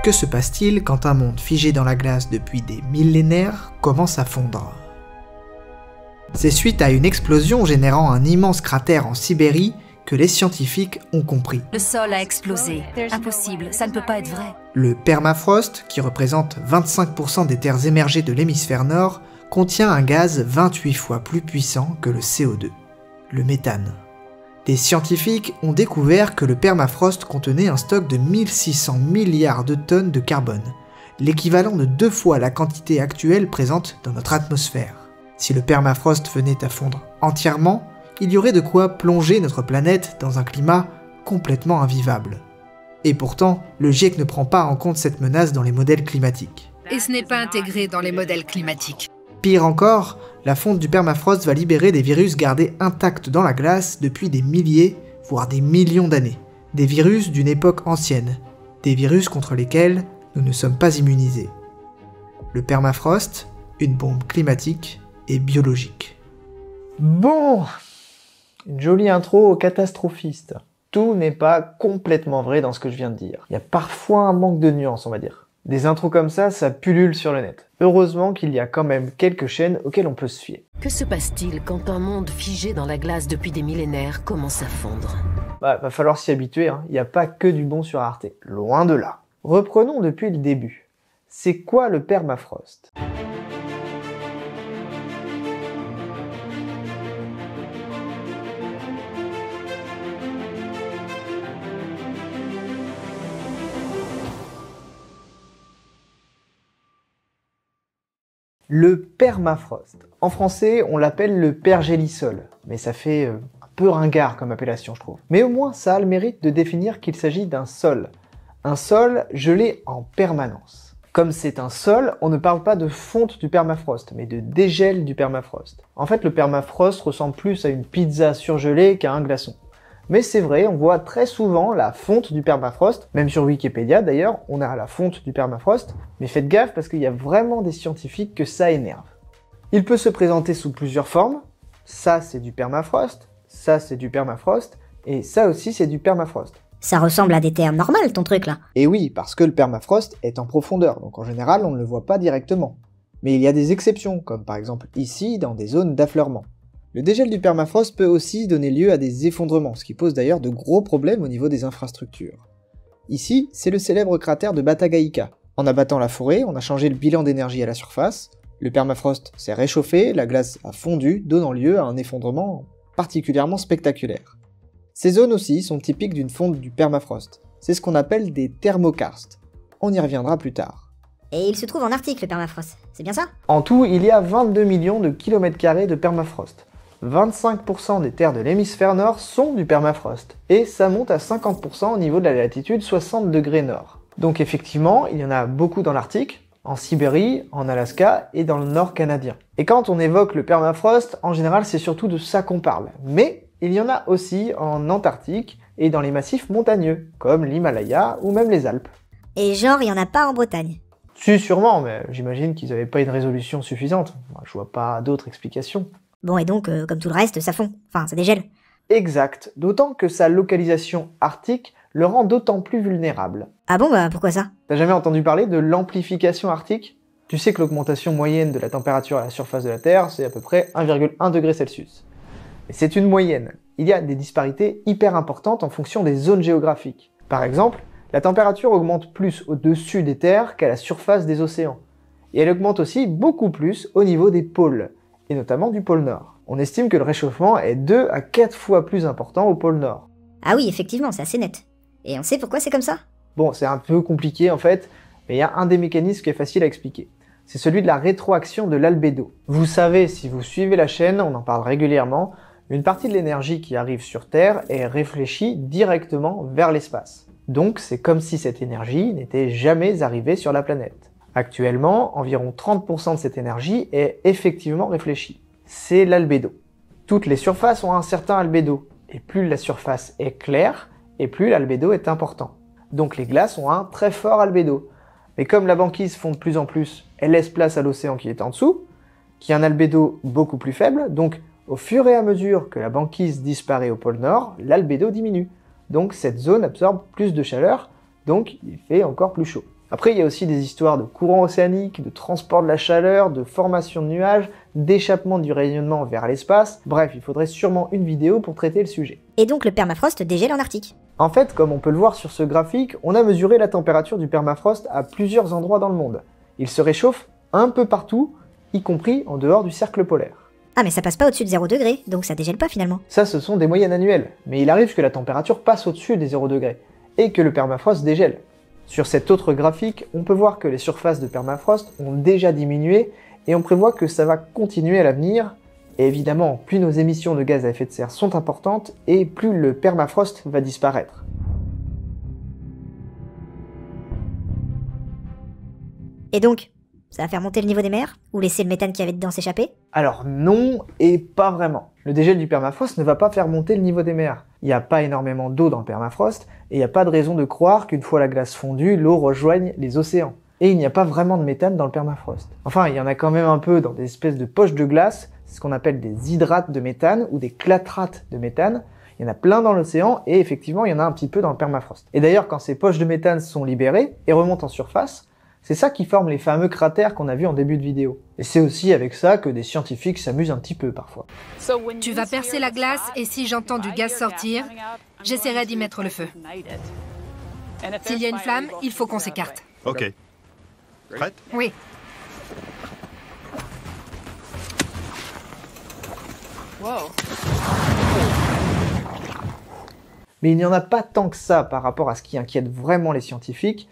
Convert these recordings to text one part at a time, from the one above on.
Que se passe-t-il quand un monde figé dans la glace depuis des millénaires commence à fondre? C'est suite à une explosion générant un immense cratère en Sibérie que les scientifiques ont compris. Le sol a explosé. Impossible, ça ne peut pas être vrai. Le permafrost, qui représente 25% des terres émergées de l'hémisphère nord, contient un gaz 28 fois plus puissant que le CO2, le méthane. Des scientifiques ont découvert que le permafrost contenait un stock de 1600 milliards de tonnes de carbone, l'équivalent de 2 fois la quantité actuelle présente dans notre atmosphère. Si le permafrost venait à fondre entièrement, il y aurait de quoi plonger notre planète dans un climat complètement invivable. Et pourtant, le GIEC ne prend pas en compte cette menace dans les modèles climatiques. Et ce n'est pas intégré dans les modèles climatiques. Pire encore, la fonte du permafrost va libérer des virus gardés intacts dans la glace depuis des milliers, voire des millions d'années. Des virus d'une époque ancienne, des virus contre lesquels nous ne sommes pas immunisés. Le permafrost, une bombe climatique et biologique. Bon, une jolie intro aux catastrophistes. Tout n'est pas complètement vrai dans ce que je viens de dire. Il y a parfois un manque de nuances, on va dire. Des intros comme ça pullule sur le net. Heureusement qu'il y a quand même quelques chaînes auxquelles on peut se fier. Que se passe-t-il quand un monde figé dans la glace depuis des millénaires commence à fondre? Va falloir s'y habituer, hein. Il n'y a pas que du bon sur Arte. Loin de là. Reprenons depuis le début. C'est quoi le permafrost ? Le permafrost. En français, on l'appelle le pergélisol, mais ça fait un peu ringard comme appellation, je trouve. Mais au moins, ça a le mérite de définir qu'il s'agit d'un sol. Un sol gelé en permanence. Comme c'est un sol, on ne parle pas de fonte du permafrost, mais de dégel du permafrost. En fait, le permafrost ressemble plus à une pizza surgelée qu'à un glaçon. Mais c'est vrai, on voit très souvent la fonte du permafrost, même sur Wikipédia d'ailleurs, on a la fonte du permafrost, mais faites gaffe parce qu'il y a vraiment des scientifiques que ça énerve. Il peut se présenter sous plusieurs formes, ça c'est du permafrost, ça c'est du permafrost, et ça aussi c'est du permafrost. Ça ressemble à des terres normales ton truc là. Et oui, parce que le permafrost est en profondeur, donc en général on ne le voit pas directement. Mais il y a des exceptions, comme par exemple ici dans des zones d'affleurement. Le dégel du permafrost peut aussi donner lieu à des effondrements, ce qui pose d'ailleurs de gros problèmes au niveau des infrastructures. Ici, c'est le célèbre cratère de Batagaïka. En abattant la forêt, on a changé le bilan d'énergie à la surface, le permafrost s'est réchauffé, la glace a fondu, donnant lieu à un effondrement particulièrement spectaculaire. Ces zones aussi sont typiques d'une fonte du permafrost. C'est ce qu'on appelle des thermokarstes. On y reviendra plus tard. Et il se trouve en Arctique le permafrost, c'est bien ça? En tout, il y a 22 millions de kilomètres carrés de permafrost. 25% des terres de l'hémisphère nord sont du permafrost, et ça monte à 50% au niveau de la latitude 60 degrés nord. Donc effectivement, il y en a beaucoup dans l'Arctique, en Sibérie, en Alaska et dans le nord canadien. Et quand on évoque le permafrost, en général c'est surtout de ça qu'on parle. Mais il y en a aussi en Antarctique et dans les massifs montagneux, comme l'Himalaya ou même les Alpes. Et genre, il y en a pas en Bretagne? Si, sûrement, mais j'imagine qu'ils n'avaient pas une résolution suffisante. Je vois pas d'autres explications. Bon, et donc, comme tout le reste, ça fond. Enfin, ça dégèle. Exact, d'autant que sa localisation arctique le rend d'autant plus vulnérable. Ah bon, bah pourquoi ça? T'as jamais entendu parler de l'amplification arctique? Tu sais que l'augmentation moyenne de la température à la surface de la Terre, c'est à peu près 1,1 degré Celsius. Mais c'est une moyenne. Il y a des disparités hyper importantes en fonction des zones géographiques. Par exemple, la température augmente plus au-dessus des terres qu'à la surface des océans. Et elle augmente aussi beaucoup plus au niveau des pôles, et notamment du pôle Nord. On estime que le réchauffement est 2 à 4 fois plus important au pôle Nord. Ah oui, effectivement, c'est assez net. Et on sait pourquoi c'est comme ça? Bon, c'est un peu compliqué en fait, mais il y a un des mécanismes qui est facile à expliquer. C'est celui de la rétroaction de l'albédo. Vous savez, si vous suivez la chaîne, on en parle régulièrement, une partie de l'énergie qui arrive sur Terre est réfléchie directement vers l'espace. Donc c'est comme si cette énergie n'était jamais arrivée sur la planète. Actuellement, environ 30% de cette énergie est effectivement réfléchie. C'est l'albédo. Toutes les surfaces ont un certain albédo, et plus la surface est claire, et plus l'albédo est important. Donc les glaces ont un très fort albédo. Mais comme la banquise fond de plus en plus, elle laisse place à l'océan qui est en dessous, qui a un albédo beaucoup plus faible, donc au fur et à mesure que la banquise disparaît au pôle Nord, l'albédo diminue. Donc cette zone absorbe plus de chaleur, donc il fait encore plus chaud. Après, il y a aussi des histoires de courants océaniques, de transport de la chaleur, de formation de nuages, d'échappement du rayonnement vers l'espace. Bref, il faudrait sûrement une vidéo pour traiter le sujet. Et donc le permafrost dégèle en Arctique. En fait, comme on peut le voir sur ce graphique, on a mesuré la température du permafrost à plusieurs endroits dans le monde. Il se réchauffe un peu partout, y compris en dehors du cercle polaire. Ah mais ça passe pas au-dessus de 0 degré, donc ça dégèle pas finalement. Ça, ce sont des moyennes annuelles, mais il arrive que la température passe au-dessus des 0 degrés, et que le permafrost dégèle. Sur cet autre graphique, on peut voir que les surfaces de permafrost ont déjà diminué, et on prévoit que ça va continuer à l'avenir. Et évidemment, plus nos émissions de gaz à effet de serre sont importantes, et plus le permafrost va disparaître. Et donc, ça va faire monter le niveau des mers? Ou laisser le méthane qu'il y avait dedans s'échapper? Alors non, et pas vraiment. Le dégel du permafrost ne va pas faire monter le niveau des mers. Il n'y a pas énormément d'eau dans le permafrost, et il n'y a pas de raison de croire qu'une fois la glace fondue, l'eau rejoigne les océans. Et il n'y a pas vraiment de méthane dans le permafrost. Enfin, il y en a quand même un peu dans des espèces de poches de glace, c'est ce qu'on appelle des hydrates de méthane, ou des clatrates de méthane. Il y en a plein dans l'océan, et effectivement, il y en a un petit peu dans le permafrost. Et d'ailleurs, quand ces poches de méthane sont libérées et remontent en surface, c'est ça qui forme les fameux cratères qu'on a vus en début de vidéo. Et c'est aussi avec ça que des scientifiques s'amusent un petit peu parfois. Tu vas percer la glace et si j'entends du gaz sortir, j'essaierai d'y mettre le feu. S'il y a une flamme, il faut qu'on s'écarte. Ok. Prête? Oui. Mais il n'y en a pas tant que ça par rapport à ce qui inquiète vraiment les scientifiques,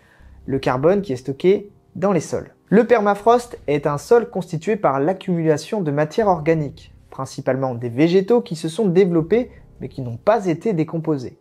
le carbone qui est stocké dans les sols. Le permafrost est un sol constitué par l'accumulation de matière organique, principalement des végétaux qui se sont développés mais qui n'ont pas été décomposés.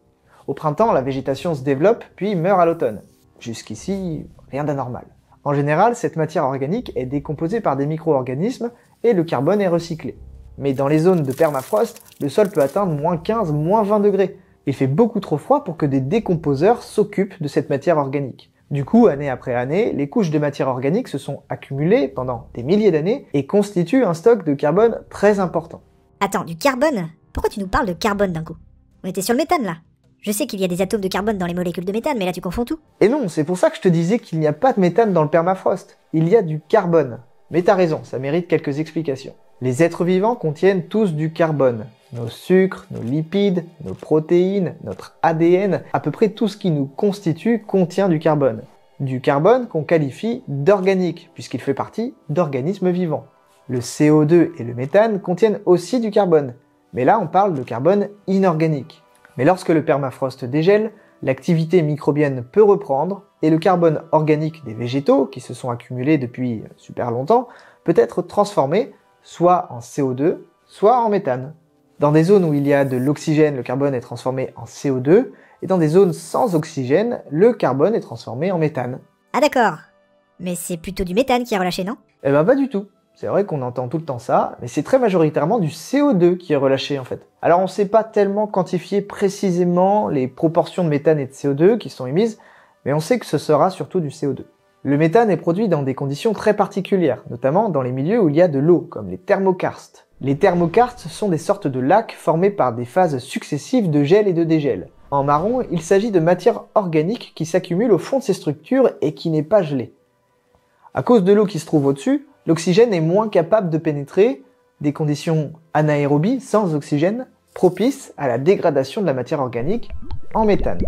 Au printemps, la végétation se développe puis meurt à l'automne. Jusqu'ici, rien d'anormal. En général, cette matière organique est décomposée par des micro-organismes et le carbone est recyclé. Mais dans les zones de permafrost, le sol peut atteindre moins 15, moins 20 degrés. Il fait beaucoup trop froid pour que des décomposeurs s'occupent de cette matière organique. Du coup, année après année, les couches de matière organique se sont accumulées pendant des milliers d'années et constituent un stock de carbone très important. Attends, du carbone? Pourquoi tu nous parles de carbone d'un coup? On était sur le méthane là. Je sais qu'il y a des atomes de carbone dans les molécules de méthane, mais là tu confonds tout. Et non, c'est pour ça que je te disais qu'il n'y a pas de méthane dans le permafrost. Il y a du carbone. Mais t'as raison, ça mérite quelques explications. Les êtres vivants contiennent tous du carbone. Nos sucres, nos lipides, nos protéines, notre ADN, à peu près tout ce qui nous constitue contient du carbone. Du carbone qu'on qualifie d'organique, puisqu'il fait partie d'organismes vivants. Le CO2 et le méthane contiennent aussi du carbone. Mais là, on parle de carbone inorganique. Mais lorsque le permafrost dégèle, l'activité microbienne peut reprendre, et le carbone organique des végétaux, qui se sont accumulés depuis super longtemps, peut être transformé soit en CO2, soit en méthane. Dans des zones où il y a de l'oxygène, le carbone est transformé en CO2, et dans des zones sans oxygène, le carbone est transformé en méthane. Ah d'accord. Mais c'est plutôt du méthane qui est relâché, non? Eh ben pas du tout. C'est vrai qu'on entend tout le temps ça, mais c'est très majoritairement du CO2 qui est relâché en fait. Alors on sait pas tellement quantifier précisément les proportions de méthane et de CO2 qui sont émises, mais on sait que ce sera surtout du CO2. Le méthane est produit dans des conditions très particulières, notamment dans les milieux où il y a de l'eau, comme les thermokarstes. Les thermokarstes sont des sortes de lacs formés par des phases successives de gel et de dégel. En marron, il s'agit de matière organique qui s'accumule au fond de ces structures et qui n'est pas gelée. À cause de l'eau qui se trouve au-dessus, l'oxygène est moins capable de pénétrer, des conditions anaérobies sans oxygène, propices à la dégradation de la matière organique en méthane.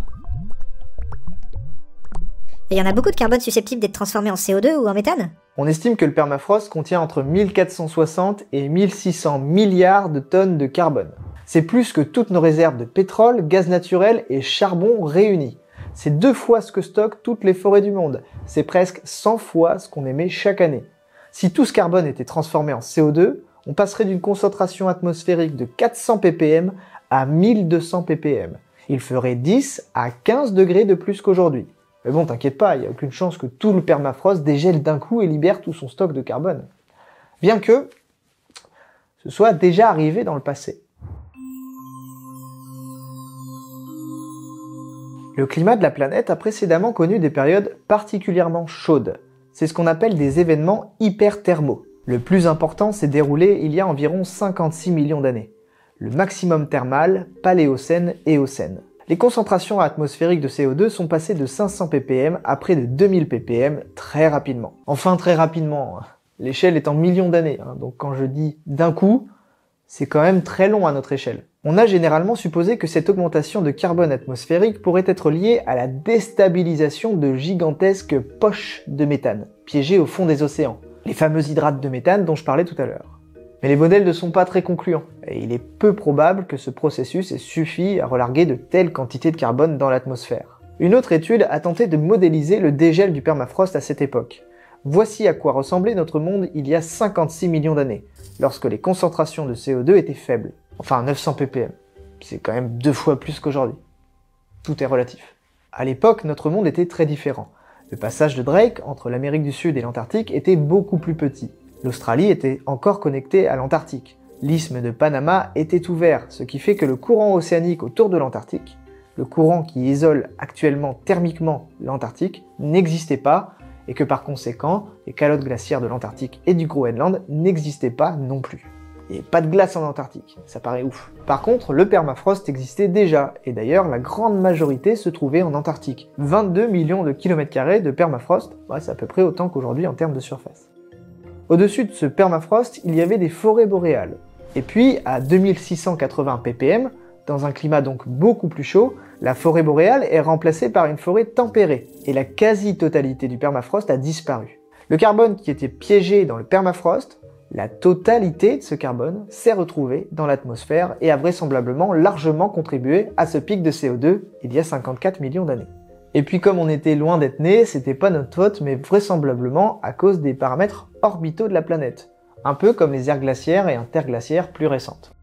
Et il y en a beaucoup de carbone susceptibles d'être transformé en CO2 ou en méthane? On estime que le permafrost contient entre 1460 et 1600 milliards de tonnes de carbone. C'est plus que toutes nos réserves de pétrole, gaz naturel et charbon réunis. C'est 2 fois ce que stockent toutes les forêts du monde. C'est presque 100 fois ce qu'on émet chaque année. Si tout ce carbone était transformé en CO2, on passerait d'une concentration atmosphérique de 400 ppm à 1200 ppm. Il ferait 10 à 15 degrés de plus qu'aujourd'hui. Mais bon, t'inquiète pas, il n'y a aucune chance que tout le permafrost dégèle d'un coup et libère tout son stock de carbone. Bien que ce soit déjà arrivé dans le passé. Le climat de la planète a précédemment connu des périodes particulièrement chaudes. C'est ce qu'on appelle des événements hyperthermaux. Le plus important s'est déroulé il y a environ 56 millions d'années. Le maximum thermal, Paléocène-Éocène. Les concentrations atmosphériques de CO2 sont passées de 500 ppm à près de 2000 ppm très rapidement. Enfin très rapidement, l'échelle est en millions d'années, donc quand je dis d'un coup, c'est quand même très long à notre échelle. On a généralement supposé que cette augmentation de carbone atmosphérique pourrait être liée à la déstabilisation de gigantesques poches de méthane, piégées au fond des océans, les fameux hydrates de méthane dont je parlais tout à l'heure. Mais les modèles ne sont pas très concluants, et il est peu probable que ce processus ait suffi à relarguer de telles quantités de carbone dans l'atmosphère. Une autre étude a tenté de modéliser le dégel du permafrost à cette époque. Voici à quoi ressemblait notre monde il y a 56 millions d'années, lorsque les concentrations de CO2 étaient faibles. Enfin 900 ppm. C'est quand même 2 fois plus qu'aujourd'hui. Tout est relatif. À l'époque, notre monde était très différent. Le passage de Drake entre l'Amérique du Sud et l'Antarctique était beaucoup plus petit. L'Australie était encore connectée à l'Antarctique. L'isthme de Panama était ouvert, ce qui fait que le courant océanique autour de l'Antarctique, le courant qui isole actuellement thermiquement l'Antarctique, n'existait pas, et que par conséquent, les calottes glaciaires de l'Antarctique et du Groenland n'existaient pas non plus. Il n'y avait pas de glace en Antarctique, ça paraît ouf. Par contre, le permafrost existait déjà, et d'ailleurs la grande majorité se trouvait en Antarctique. 22 millions de kilomètres carrés de permafrost, c'est à peu près autant qu'aujourd'hui en termes de surface. Au-dessus de ce permafrost, il y avait des forêts boréales. Et puis, à 2680 ppm, dans un climat donc beaucoup plus chaud, la forêt boréale est remplacée par une forêt tempérée, et la quasi-totalité du permafrost a disparu. Le carbone qui était piégé dans le permafrost, la totalité de ce carbone s'est retrouvée dans l'atmosphère et a vraisemblablement largement contribué à ce pic de CO2 il y a 54 millions d'années. Et puis comme on était loin d'être né, c'était pas notre faute, mais vraisemblablement à cause des paramètres orbitaux de la planète, un peu comme les ères glaciaires et interglaciaires plus récentes.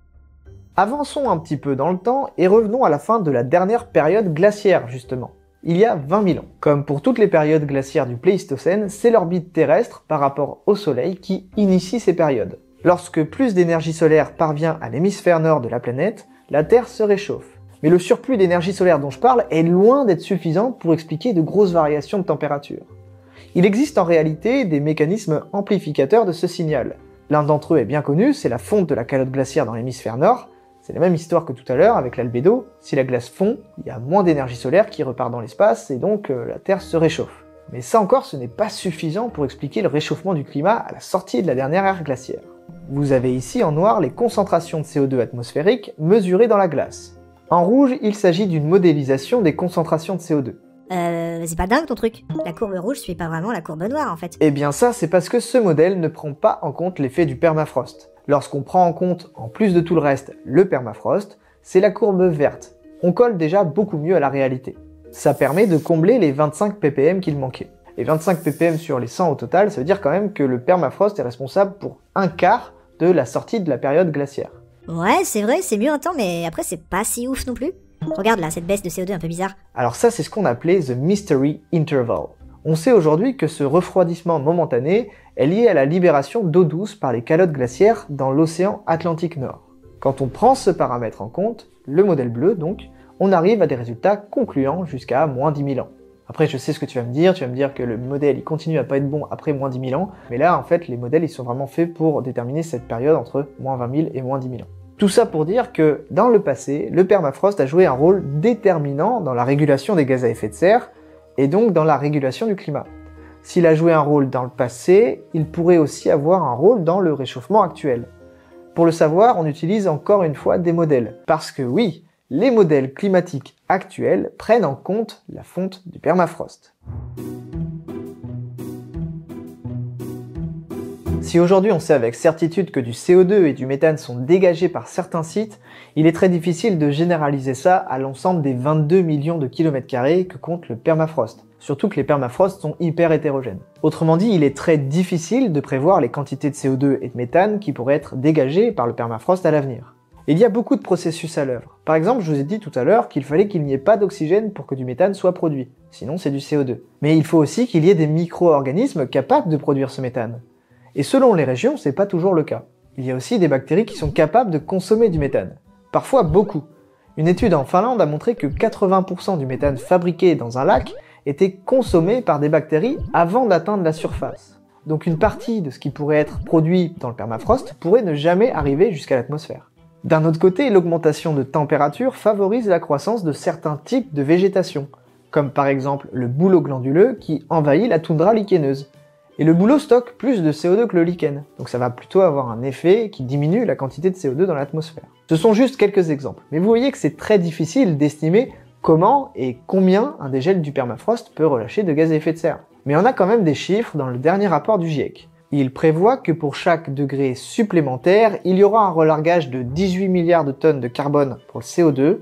Avançons un petit peu dans le temps et revenons à la fin de la dernière période glaciaire justement, il y a 20 000 ans. Comme pour toutes les périodes glaciaires du Pléistocène, c'est l'orbite terrestre par rapport au Soleil qui initie ces périodes. Lorsque plus d'énergie solaire parvient à l'hémisphère nord de la planète, la Terre se réchauffe. Mais le surplus d'énergie solaire dont je parle est loin d'être suffisant pour expliquer de grosses variations de température. Il existe en réalité des mécanismes amplificateurs de ce signal. L'un d'entre eux est bien connu, c'est la fonte de la calotte glaciaire dans l'hémisphère nord. C'est la même histoire que tout à l'heure avec l'albédo. Si la glace fond, il y a moins d'énergie solaire qui repart dans l'espace et donc la Terre se réchauffe. Mais ça encore, ce n'est pas suffisant pour expliquer le réchauffement du climat à la sortie de la dernière ère glaciaire. Vous avez ici en noir les concentrations de CO2 atmosphériques mesurées dans la glace. En rouge, il s'agit d'une modélisation des concentrations de CO2. C'est pas dingue ton truc. La courbe rouge suit pas vraiment la courbe noire en fait. Eh bien ça, c'est parce que ce modèle ne prend pas en compte l'effet du permafrost. Lorsqu'on prend en compte, en plus de tout le reste, le permafrost, c'est la courbe verte. On colle déjà beaucoup mieux à la réalité. Ça permet de combler les 25 ppm qu'il manquait. Et 25 ppm sur les 100 au total, ça veut dire quand même que le permafrost est responsable pour un quart de la sortie de la période glaciaire. Ouais, c'est vrai, c'est mieux un temps, mais après c'est pas si ouf non plus. Regarde là, cette baisse de CO2 un peu bizarre. Alors ça, c'est ce qu'on appelait the mystery interval. On sait aujourd'hui que ce refroidissement momentané est lié à la libération d'eau douce par les calottes glaciaires dans l'océan Atlantique Nord. Quand on prend ce paramètre en compte, le modèle bleu donc, on arrive à des résultats concluants jusqu'à moins 10 000 ans. Après, je sais ce que tu vas me dire que le modèle il continue à pas être bon après moins 10 000 ans, mais là en fait les modèles ils sont vraiment faits pour déterminer cette période entre moins 20 000 et moins 10 000 ans. Tout ça pour dire que, dans le passé, le permafrost a joué un rôle déterminant dans la régulation des gaz à effet de serre, et donc dans la régulation du climat. S'il a joué un rôle dans le passé, il pourrait aussi avoir un rôle dans le réchauffement actuel. Pour le savoir, on utilise encore une fois des modèles, parce que oui, les modèles climatiques actuels prennent en compte la fonte du permafrost. Si aujourd'hui on sait avec certitude que du CO2 et du méthane sont dégagés par certains sites, il est très difficile de généraliser ça à l'ensemble des 22 millions de kilomètres carrés que compte le permafrost. Surtout que les permafrosts sont hyper hétérogènes. Autrement dit, il est très difficile de prévoir les quantités de CO2 et de méthane qui pourraient être dégagées par le permafrost à l'avenir. Il y a beaucoup de processus à l'œuvre. Par exemple, je vous ai dit tout à l'heure qu'il fallait qu'il n'y ait pas d'oxygène pour que du méthane soit produit. Sinon, c'est du CO2. Mais il faut aussi qu'il y ait des micro-organismes capables de produire ce méthane. Et selon les régions, c'est pas toujours le cas. Il y a aussi des bactéries qui sont capables de consommer du méthane. Parfois beaucoup. Une étude en Finlande a montré que 80% du méthane fabriqué dans un lac était consommé par des bactéries avant d'atteindre la surface. Donc une partie de ce qui pourrait être produit dans le permafrost pourrait ne jamais arriver jusqu'à l'atmosphère. D'un autre côté, l'augmentation de température favorise la croissance de certains types de végétation, comme par exemple le bouleau glanduleux qui envahit la toundra lichéneuse. Et le bouleau stocke plus de CO2 que le lichen, donc ça va plutôt avoir un effet qui diminue la quantité de CO2 dans l'atmosphère. Ce sont juste quelques exemples, mais vous voyez que c'est très difficile d'estimer comment et combien un dégel du permafrost peut relâcher de gaz à effet de serre. Mais on a quand même des chiffres dans le dernier rapport du GIEC. Il prévoit que pour chaque degré supplémentaire, il y aura un relargage de 18 milliards de tonnes de carbone pour le CO2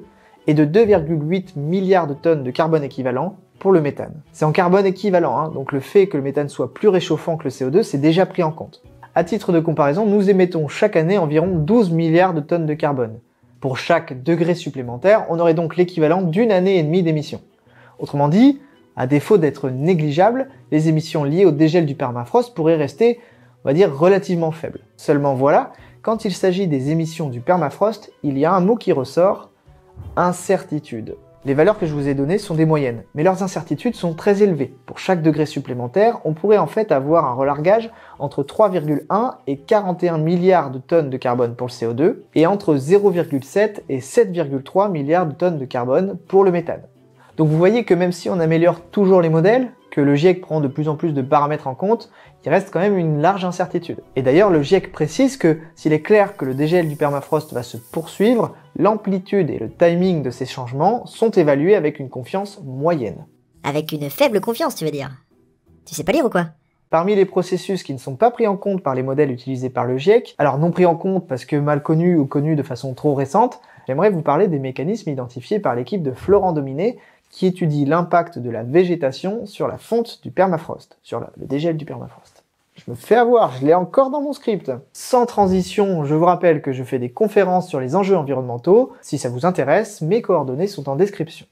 et de 2,8 milliards de tonnes de carbone équivalent pour le méthane. C'est en carbone équivalent, hein, donc le fait que le méthane soit plus réchauffant que le CO2, c'est déjà pris en compte. À titre de comparaison, nous émettons chaque année environ 12 milliards de tonnes de carbone. Pour chaque degré supplémentaire, on aurait donc l'équivalent d'une année et demie d'émissions. Autrement dit, à défaut d'être négligeables, les émissions liées au dégel du permafrost pourraient rester, on va dire, relativement faibles. Seulement voilà, quand il s'agit des émissions du permafrost, il y a un mot qui ressort, incertitude. Les valeurs que je vous ai données sont des moyennes, mais leurs incertitudes sont très élevées. Pour chaque degré supplémentaire, on pourrait en fait avoir un relargage entre 3,1 et 41 milliards de tonnes de carbone pour le CO2, et entre 0,7 et 7,3 milliards de tonnes de carbone pour le méthane. Donc vous voyez que même si on améliore toujours les modèles, que le GIEC prend de plus en plus de paramètres en compte, il reste quand même une large incertitude. Et d'ailleurs, le GIEC précise que s'il est clair que le dégel du permafrost va se poursuivre, l'amplitude et le timing de ces changements sont évalués avec une confiance moyenne. Avec une faible confiance, tu veux dire? Tu sais pas lire ou quoi? Parmi les processus qui ne sont pas pris en compte par les modèles utilisés par le GIEC, alors non pris en compte parce que mal connus ou connus de façon trop récente, j'aimerais vous parler des mécanismes identifiés par l'équipe de Florent Dominé qui étudie l'impact de la végétation sur la fonte du permafrost, sur le dégel du permafrost. Je me fais avoir, je l'ai encore dans mon script. Sans transition, je vous rappelle que je fais des conférences sur les enjeux environnementaux. Si ça vous intéresse, mes coordonnées sont en description.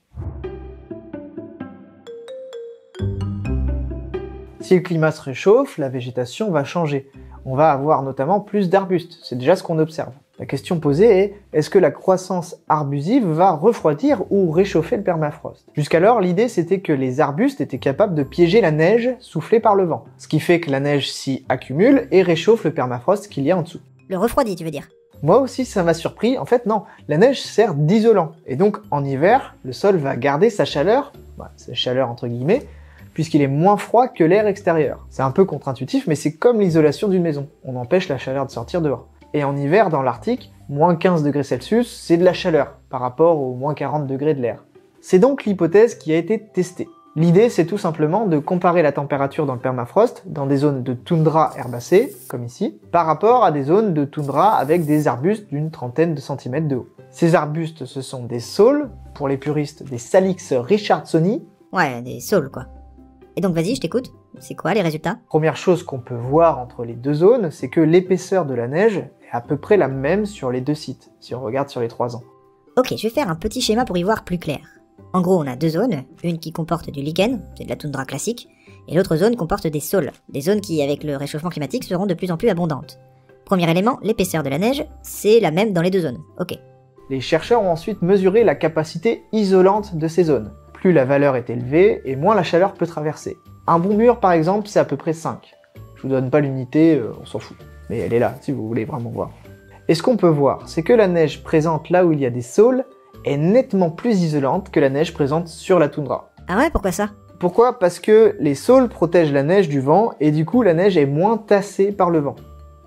Si le climat se réchauffe, la végétation va changer. On va avoir notamment plus d'arbustes, c'est déjà ce qu'on observe. La question posée est, est-ce que la croissance arbusive va refroidir ou réchauffer le permafrost? Jusqu'alors, l'idée c'était que les arbustes étaient capables de piéger la neige soufflée par le vent, ce qui fait que la neige s'y accumule et réchauffe le permafrost qu'il y a en dessous. Le refroidit, tu veux dire? Moi aussi ça m'a surpris, en fait non, la neige sert d'isolant, et donc en hiver, le sol va garder sa chaleur, sa chaleur entre guillemets, puisqu'il est moins froid que l'air extérieur. C'est un peu contre-intuitif, mais c'est comme l'isolation d'une maison, on empêche la chaleur de sortir dehors. Et en hiver, dans l'Arctique, moins 15 degrés Celsius, c'est de la chaleur, par rapport aux moins 40 degrés de l'air. C'est donc l'hypothèse qui a été testée. L'idée, c'est tout simplement de comparer la température dans le permafrost, dans des zones de toundra herbacées, comme ici, par rapport à des zones de toundra avec des arbustes d'une trentaine de centimètres de haut. Ces arbustes, ce sont des saules, pour les puristes, des Salix richardsoni. Ouais, des saules, quoi. Et donc vas-y, je t'écoute. C'est quoi les résultats? Première chose qu'on peut voir entre les deux zones, c'est que l'épaisseur de la neige est à peu près la même sur les deux sites, si on regarde sur les 3 ans. Ok, je vais faire un petit schéma pour y voir plus clair. En gros, on a deux zones, une qui comporte du lichen, c'est de la toundra classique, et l'autre zone comporte des saules, des zones qui, avec le réchauffement climatique, seront de plus en plus abondantes. Premier élément, l'épaisseur de la neige, c'est la même dans les deux zones. Ok. Les chercheurs ont ensuite mesuré la capacité isolante de ces zones. Plus la valeur est élevée, et moins la chaleur peut traverser. Un bon mur, par exemple, c'est à peu près 5. Je vous donne pas l'unité, on s'en fout. Mais elle est là, si vous voulez vraiment voir. Et ce qu'on peut voir, c'est que la neige présente là où il y a des saules est nettement plus isolante que la neige présente sur la toundra. Ah ouais, pourquoi ça? Pourquoi? Parce que les saules protègent la neige du vent, et du coup la neige est moins tassée par le vent.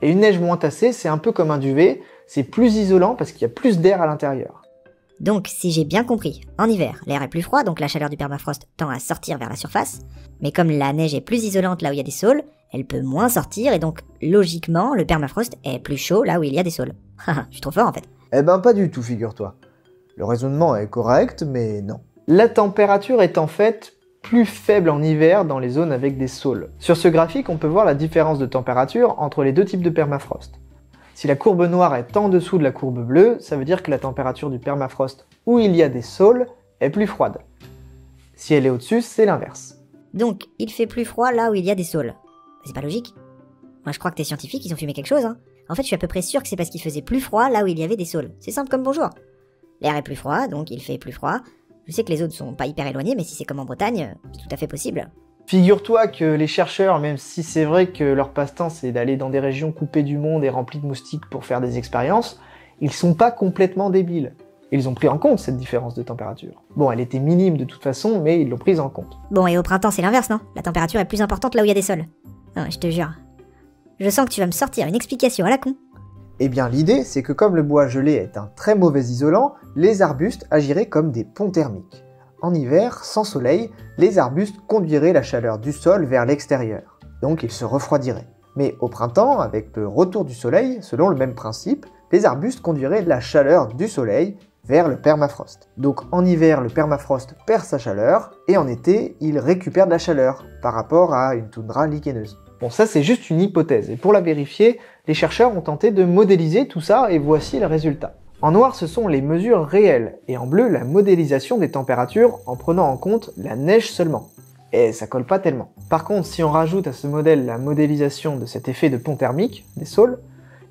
Et une neige moins tassée, c'est un peu comme un duvet, c'est plus isolant parce qu'il y a plus d'air à l'intérieur. Donc, si j'ai bien compris, en hiver, l'air est plus froid, donc la chaleur du permafrost tend à sortir vers la surface, mais comme la neige est plus isolante là où il y a des saules, elle peut moins sortir, et donc, logiquement, le permafrost est plus chaud là où il y a des saules. Haha, je suis trop fort en fait. Eh ben pas du tout, figure-toi. Le raisonnement est correct, mais non. La température est en fait plus faible en hiver dans les zones avec des saules. Sur ce graphique, on peut voir la différence de température entre les deux types de permafrost. Si la courbe noire est en dessous de la courbe bleue, ça veut dire que la température du permafrost où il y a des saules est plus froide. Si elle est au-dessus, c'est l'inverse. Donc, il fait plus froid là où il y a des saules. C'est pas logique. Moi je crois que tes scientifiques ils ont fumé quelque chose, hein. En fait je suis à peu près sûr que c'est parce qu'il faisait plus froid là où il y avait des saules. C'est simple comme bonjour. L'air est plus froid, donc il fait plus froid. Je sais que les zones sont pas hyper éloignées, mais si c'est comme en Bretagne, c'est tout à fait possible. Figure-toi que les chercheurs, même si c'est vrai que leur passe-temps c'est d'aller dans des régions coupées du monde et remplies de moustiques pour faire des expériences, Ils sont pas complètement débiles. Ils ont pris en compte cette différence de température. Bon, elle était minime de toute façon, mais ils l'ont prise en compte. Bon, et au printemps, c'est l'inverse, non? La température est plus importante là où il y a des sols. Non, je te jure. Je sens que tu vas me sortir une explication à la con. Eh bien l'idée, c'est que comme le bois gelé est un très mauvais isolant, les arbustes agiraient comme des ponts thermiques. En hiver, sans soleil, les arbustes conduiraient la chaleur du sol vers l'extérieur, donc ils se refroidiraient. Mais au printemps, avec le retour du soleil, selon le même principe, les arbustes conduiraient la chaleur du soleil vers le permafrost. Donc en hiver, le permafrost perd sa chaleur, et en été, il récupère de la chaleur, par rapport à une toundra licheneuse. Bon, ça c'est juste une hypothèse, et pour la vérifier, les chercheurs ont tenté de modéliser tout ça, et voici le résultat. En noir, ce sont les mesures réelles, et en bleu, la modélisation des températures en prenant en compte la neige seulement. Et ça colle pas tellement. Par contre, si on rajoute à ce modèle la modélisation de cet effet de pont thermique, des saules,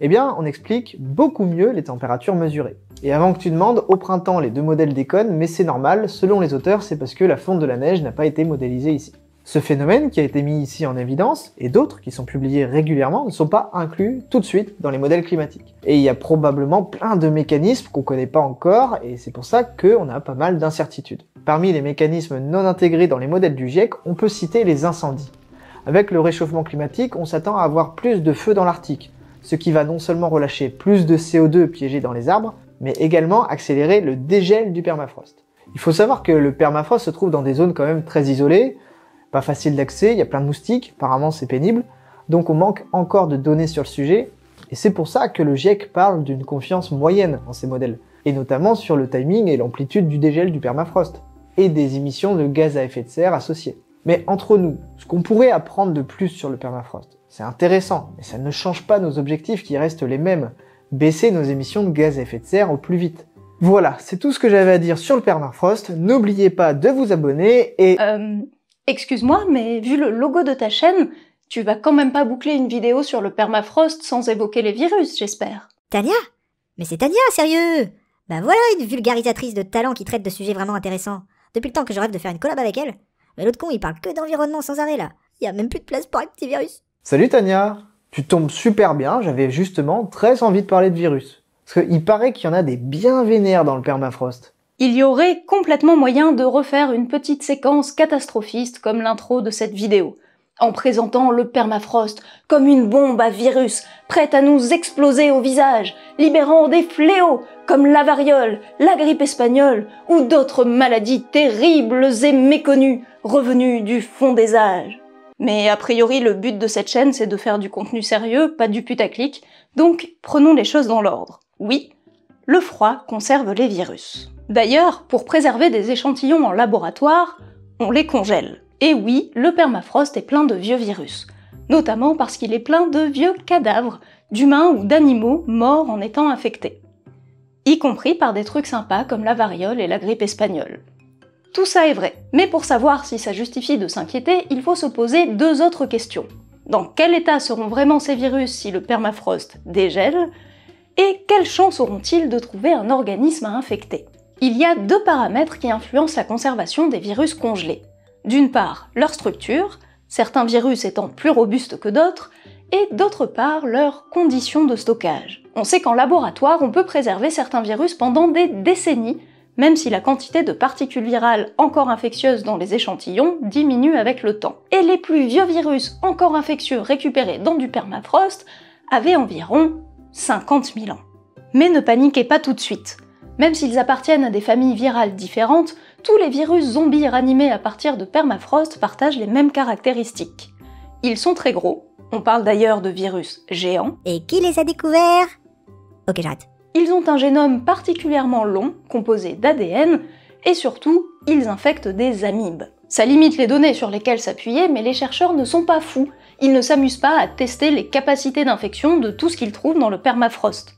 eh bien on explique beaucoup mieux les températures mesurées. Et avant que tu demandes, au printemps les deux modèles déconnent, mais c'est normal, selon les auteurs, c'est parce que la fonte de la neige n'a pas été modélisée ici. Ce phénomène qui a été mis ici en évidence, et d'autres qui sont publiés régulièrement, ne sont pas inclus tout de suite dans les modèles climatiques. Et il y a probablement plein de mécanismes qu'on connaît pas encore, et c'est pour ça qu'on a pas mal d'incertitudes. Parmi les mécanismes non intégrés dans les modèles du GIEC, on peut citer les incendies. Avec le réchauffement climatique, on s'attend à avoir plus de feux dans l'Arctique, ce qui va non seulement relâcher plus de CO2 piégé dans les arbres, mais également accélérer le dégel du permafrost. Il faut savoir que le permafrost se trouve dans des zones quand même très isolées, pas facile d'accès, il y a plein de moustiques, apparemment c'est pénible, donc on manque encore de données sur le sujet, et c'est pour ça que le GIEC parle d'une confiance moyenne en ces modèles, et notamment sur le timing et l'amplitude du dégel du permafrost, et des émissions de gaz à effet de serre associées. Mais entre nous, ce qu'on pourrait apprendre de plus sur le permafrost, c'est intéressant, mais ça ne change pas nos objectifs qui restent les mêmes, baisser nos émissions de gaz à effet de serre au plus vite. Voilà, c'est tout ce que j'avais à dire sur le permafrost, n'oubliez pas de vous abonner et... Excuse-moi, mais vu le logo de ta chaîne, tu vas quand même pas boucler une vidéo sur le permafrost sans évoquer les virus, j'espère. Tania? Mais c'est Tania, sérieux! Bah voilà une vulgarisatrice de talent qui traite de sujets vraiment intéressants. Depuis le temps que je rêve de faire une collab avec elle. Mais l'autre con, il parle que d'environnement sans arrêt là. Y a même plus de place pour un petit virus. Salut Tania! Tu tombes super bien, j'avais justement très envie de parler de virus. Parce qu'il paraît qu'il y en a des bien vénères dans le permafrost. Il y aurait complètement moyen de refaire une petite séquence catastrophiste comme l'intro de cette vidéo, en présentant le permafrost comme une bombe à virus, prête à nous exploser au visage, libérant des fléaux comme la variole, la grippe espagnole ou d'autres maladies terribles et méconnues, revenues du fond des âges. Mais a priori, le but de cette chaîne, c'est de faire du contenu sérieux, pas du putaclic, donc prenons les choses dans l'ordre. Oui, le froid conserve les virus. D'ailleurs, pour préserver des échantillons en laboratoire, on les congèle. Et oui, le permafrost est plein de vieux virus, notamment parce qu'il est plein de vieux cadavres, d'humains ou d'animaux morts en étant infectés. Y compris par des trucs sympas comme la variole et la grippe espagnole. Tout ça est vrai, mais pour savoir si ça justifie de s'inquiéter, il faut se poser deux autres questions. Dans quel état seront vraiment ces virus si le permafrost dégèle? Et quelle chance auront-ils de trouver un organisme à infecter? Il y a deux paramètres qui influencent la conservation des virus congelés. D'une part, leur structure, certains virus étant plus robustes que d'autres, et d'autre part, leurs conditions de stockage. On sait qu'en laboratoire, on peut préserver certains virus pendant des décennies, même si la quantité de particules virales encore infectieuses dans les échantillons diminue avec le temps. Et les plus vieux virus encore infectieux récupérés dans du permafrost avaient environ 50 000 ans. Mais ne paniquez pas tout de suite. Même s'ils appartiennent à des familles virales différentes, tous les virus zombies ranimés à partir de permafrost partagent les mêmes caractéristiques. Ils sont très gros, on parle d'ailleurs de virus géants. Et qui les a découverts? Ok, j'arrête. Ils ont un génome particulièrement long, composé d'ADN, et surtout, ils infectent des amibes. Ça limite les données sur lesquelles s'appuyer, mais les chercheurs ne sont pas fous. Ils ne s'amusent pas à tester les capacités d'infection de tout ce qu'ils trouvent dans le permafrost.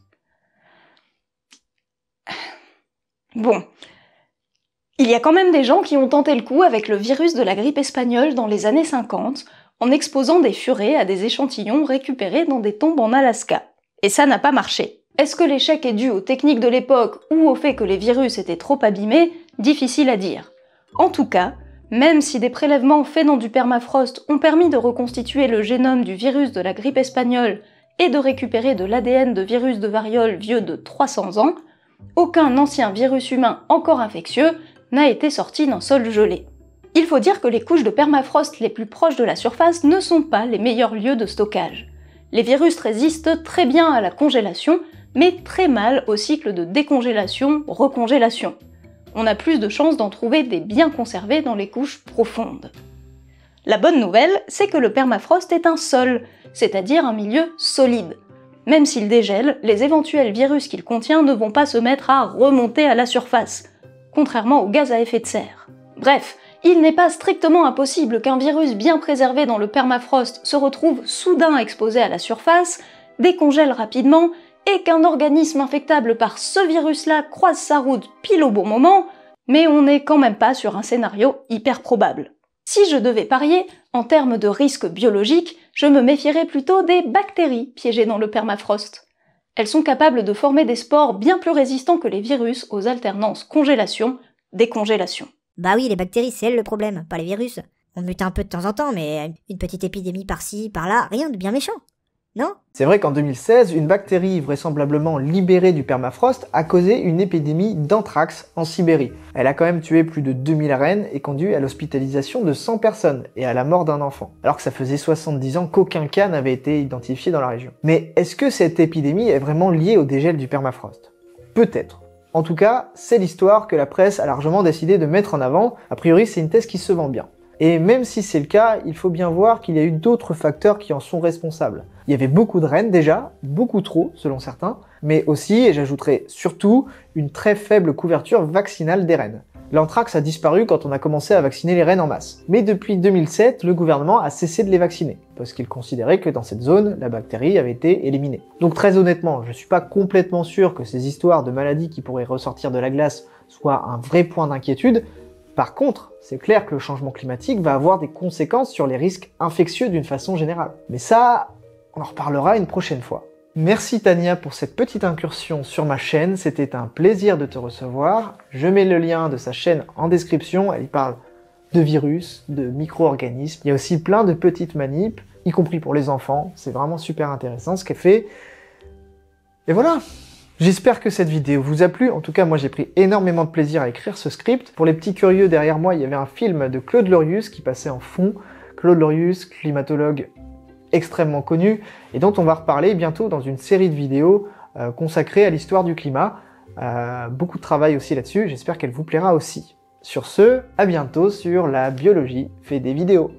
Bon. Il y a quand même des gens qui ont tenté le coup avec le virus de la grippe espagnole dans les années 50, en exposant des furets à des échantillons récupérés dans des tombes en Alaska. Et ça n'a pas marché. Est-ce que l'échec est dû aux techniques de l'époque ou au fait que les virus étaient trop abîmés? Difficile à dire. En tout cas, même si des prélèvements faits dans du permafrost ont permis de reconstituer le génome du virus de la grippe espagnole et de récupérer de l'ADN de virus de variole vieux de 300 ans, aucun ancien virus humain encore infectieux n'a été sorti d'un sol gelé. Il faut dire que les couches de permafrost les plus proches de la surface ne sont pas les meilleurs lieux de stockage. Les virus résistent très bien à la congélation, mais très mal au cycle de décongélation-recongélation. On a plus de chances d'en trouver des bien conservés dans les couches profondes. La bonne nouvelle, c'est que le permafrost est un sol, c'est-à-dire un milieu solide. Même s'il dégèle, les éventuels virus qu'il contient ne vont pas se mettre à remonter à la surface, contrairement aux gaz à effet de serre. Bref, il n'est pas strictement impossible qu'un virus bien préservé dans le permafrost se retrouve soudain exposé à la surface, décongèle rapidement, et qu'un organisme infectable par ce virus-là croise sa route pile au bon moment, mais on n'est quand même pas sur un scénario hyper probable. Si je devais parier, en termes de risque biologique, je me méfierais plutôt des bactéries piégées dans le permafrost. Elles sont capables de former des spores bien plus résistants que les virus aux alternances congélation-décongélation. Bah oui, les bactéries, c'est elles le problème, pas les virus. On mute un peu de temps en temps, mais une petite épidémie par-ci, par-là, rien de bien méchant. Non ? C'est vrai qu'en 2016, une bactérie vraisemblablement libérée du permafrost a causé une épidémie d'anthrax en Sibérie. Elle a quand même tué plus de 2000 rennes et conduit à l'hospitalisation de 100 personnes et à la mort d'un enfant, alors que ça faisait 70 ans qu'aucun cas n'avait été identifié dans la région. Mais est-ce que cette épidémie est vraiment liée au dégel du permafrost ? Peut-être. En tout cas, c'est l'histoire que la presse a largement décidé de mettre en avant. A priori, c'est une thèse qui se vend bien. Et même si c'est le cas, il faut bien voir qu'il y a eu d'autres facteurs qui en sont responsables. Il y avait beaucoup de rennes déjà, beaucoup trop selon certains, mais aussi, et j'ajouterais surtout, une très faible couverture vaccinale des rennes. L'anthrax a disparu quand on a commencé à vacciner les rennes en masse. Mais depuis 2007, le gouvernement a cessé de les vacciner, parce qu'il considérait que dans cette zone, la bactérie avait été éliminée. Donc très honnêtement, je suis pas complètement sûr que ces histoires de maladies qui pourraient ressortir de la glace soient un vrai point d'inquiétude. Par contre, c'est clair que le changement climatique va avoir des conséquences sur les risques infectieux d'une façon générale. Mais ça, on en reparlera une prochaine fois. Merci Tania pour cette petite incursion sur ma chaîne, c'était un plaisir de te recevoir. Je mets le lien de sa chaîne en description, elle y parle de virus, de micro-organismes. Il y a aussi plein de petites manips, y compris pour les enfants, c'est vraiment super intéressant ce qu'elle fait. Et voilà. J'espère que cette vidéo vous a plu, en tout cas moi j'ai pris énormément de plaisir à écrire ce script. Pour les petits curieux derrière moi, il y avait un film de Claude Lorius qui passait en fond. Claude Lorius, climatologue extrêmement connu, et dont on va reparler bientôt dans une série de vidéos consacrées à l'histoire du climat. Beaucoup de travail aussi là-dessus, j'espère qu'elle vous plaira aussi. Sur ce, à bientôt sur La Biologie fait des vidéos.